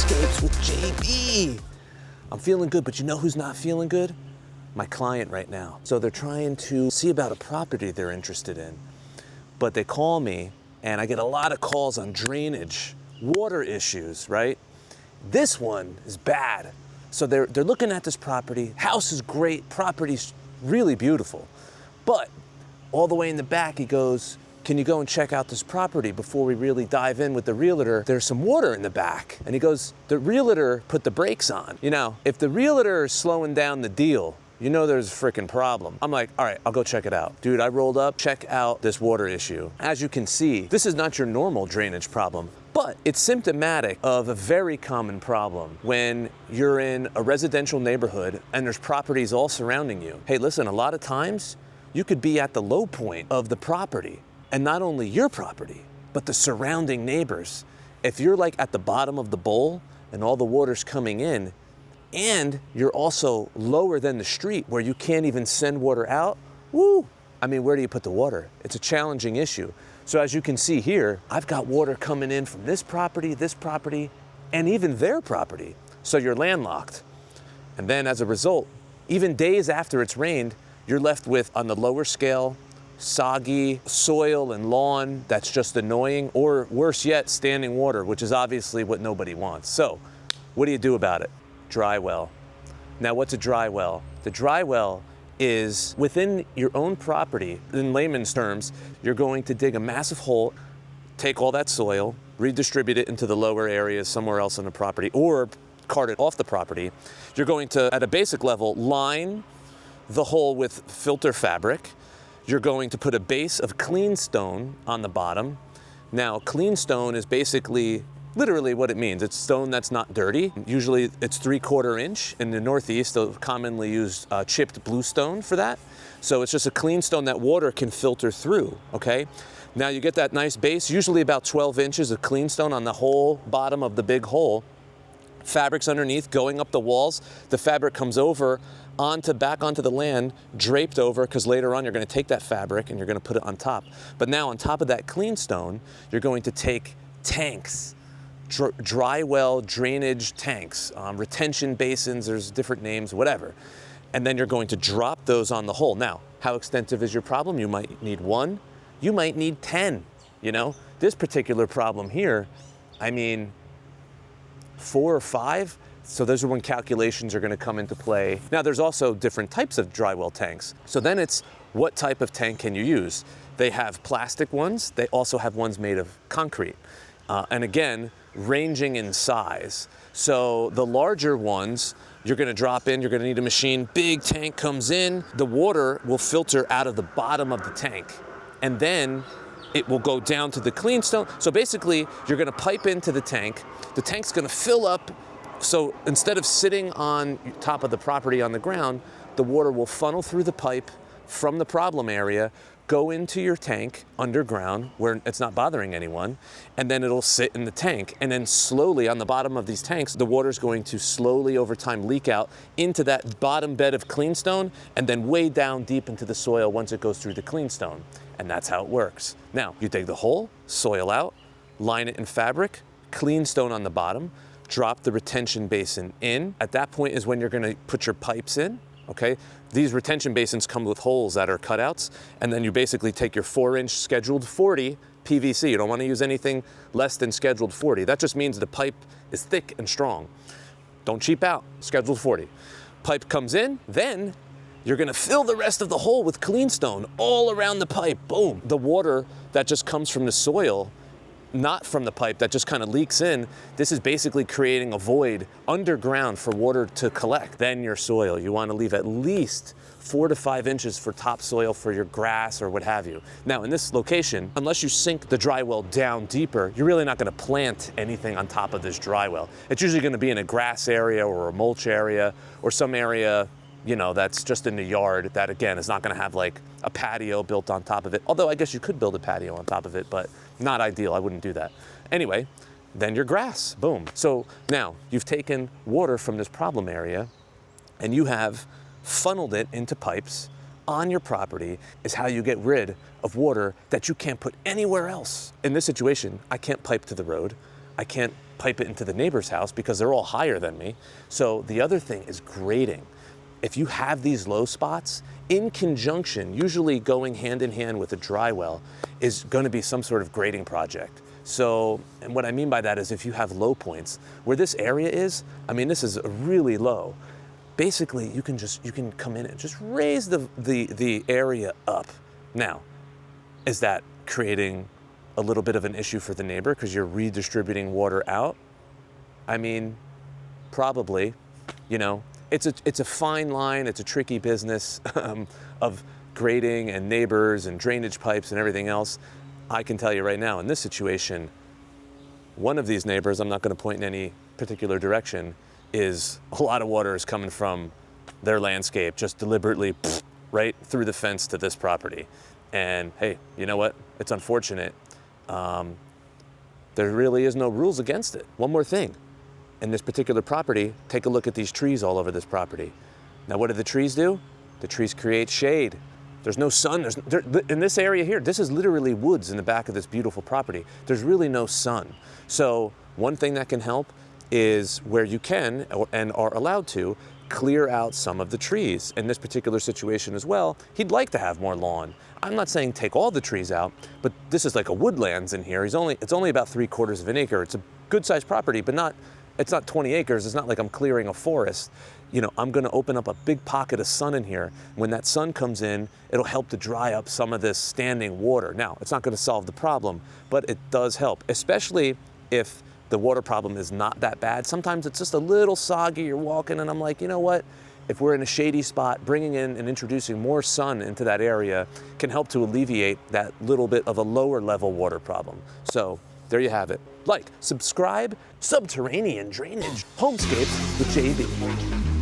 Landscapes with JB. I'm feeling good, but you know who's not feeling good? My client right now. So they're trying to see about a property they're interested in, but they call me and I get a lot of calls on drainage, water issues, right? This one is bad. So they're looking at this property. House is great, property's really beautiful. But all the way in the back, he goes, can you go and check out this property before we really dive in with the realtor? There's some water in the back. And he goes, the realtor put the brakes on. You know, if the realtor is slowing down the deal, you know there's a freaking problem. I'm like, all right, I'll go check it out. Dude, I rolled up, check out this water issue. As you can see, this is not your normal drainage problem, but it's symptomatic of a very common problem when you're in a residential neighborhood and there's properties all surrounding you. Hey, listen, a lot of times you could be at the low point of the property, and not only your property, but the surrounding neighbors. If you're like at the bottom of the bowl and all the water's coming in, and you're also lower than the street where you can't even send water out, woo! I mean, where do you put the water? It's a challenging issue. So as you can see here, I've got water coming in from this property, and even their property. So you're landlocked. And then as a result, even days after it's rained, you're left with, on the lower scale, soggy soil and lawn that's just annoying, or worse yet, standing water, which is obviously what nobody wants. So what do you do about it? Dry well. Now, what's a dry well? The dry well is within your own property. In layman's terms, you're going to dig a massive hole, take all that soil, redistribute it into the lower areas somewhere else on the property, or cart it off the property. You're going to, at a basic level, line the hole with filter fabric. You're going to put a base of clean stone on the bottom. Now, clean stone is basically literally what it means. It's stone that's not dirty. Usually it's 3/4 inch. In the Northeast, they'll commonly use chipped bluestone for that. So it's just a clean stone that water can filter through, okay? Now you get that nice base, usually about 12 inches of clean stone on the whole bottom of the big hole. Fabric's underneath, going up the walls. The fabric comes over back onto the land, draped over, because later on you're going to take that fabric and you're going to put it on top. But now on top of that clean stone, you're going to take tanks, dry well drainage tanks, retention basins, there's different names, whatever. And then you're going to drop those on the hole. Now, how extensive is your problem? You might need 1, you might need 10, you know? This particular problem here, I mean, 4 or 5, so those are when calculations are going to come into play. Now, there's also different types of dry well tanks. So then it's, what type of tank can you use? They have plastic ones, they also have ones made of concrete. And again, ranging in size. So the larger ones, you're gonna drop in, you're gonna need a machine, big tank comes in, the water will filter out of the bottom of the tank. And then it will go down to the clean stone. So basically, you're gonna pipe into the tank's gonna fill up, so instead of sitting on top of the property on the ground, the water will funnel through the pipe from the problem area, go into your tank underground where it's not bothering anyone, and then it'll sit in the tank. And then slowly on the bottom of these tanks, the water's going to slowly over time leak out into that bottom bed of clean stone and then way down deep into the soil once it goes through the clean stone. And that's how it works. Now, you dig the hole, soil out, line it in fabric, clean stone on the bottom, drop the retention basin in. At that point is when you're gonna put your pipes in. Okay, these retention basins come with holes that are cutouts, and then you basically take your 4-inch scheduled 40 PVC. You don't want to use anything less than scheduled 40. That just means the pipe is thick and strong. Don't cheap out, scheduled 40. Pipe comes in, then you're gonna fill the rest of the hole with clean stone all around the pipe, boom. The water that just comes from the soil, not from the pipe, that just kind of leaks in, this is basically creating a void underground for water to collect. Then your soil, you want to leave at least 4 to 5 inches for topsoil for your grass or what have you. Now in this location, unless you sink the dry well down deeper, you're really not going to plant anything on top of this dry well. It's usually going to be in a grass area or a mulch area or some area, you know, that's just in the yard that again is not going to have like a patio built on top of it. Although I guess you could build a patio on top of it, but not ideal. I wouldn't do that. Anyway, then your grass, boom. So now you've taken water from this problem area and you have funneled it into pipes on your property. Is how you get rid of water that you can't put anywhere else. In this situation, I can't pipe to the road. I can't pipe it into the neighbor's house because they're all higher than me. So the other thing is grading. If you have these low spots, in conjunction, usually going hand in hand with a dry well, is going to be some sort of grading project. So, and what I mean by that is if you have low points, where this area is, I mean, this is really low. Basically, you can come in and just raise the area up. Now, is that creating a little bit of an issue for the neighbor because you're redistributing water out? I mean, probably, you know. It's a fine line, it's a tricky business of grading and neighbors and drainage pipes and everything else. I can tell you right now, in this situation, one of these neighbors, I'm not going to point in any particular direction, is a lot of water is coming from their landscape, just deliberately right through the fence to this property. And hey, you know what? It's unfortunate. There really is no rules against it. One more thing. In this particular property, take a look at these trees all over this property. Now, what do the trees do? The trees create shade. There's no sun. In this area here, this is literally woods in the back of this beautiful property. There's really no sun. So one thing that can help is where you can and are allowed to clear out some of the trees. In this particular situation as well, he'd like to have more lawn. I'm not saying take all the trees out, but this is like a woodlands in here. It's only about 3/4 of an acre. It's a good sized property, but it's not 20 acres. It's not like I'm clearing a forest. You know, I'm gonna open up a big pocket of sun in here. When that sun comes in, it'll help to dry up some of this standing water. Now, it's not gonna solve the problem, but it does help, especially if the water problem is not that bad. Sometimes it's just a little soggy, you're walking and I'm like, you know what? If we're in a shady spot, bringing in and introducing more sun into that area can help to alleviate that little bit of a lower level water problem. So there you have it. Like, subscribe, subterranean drainage, homescapes with JB.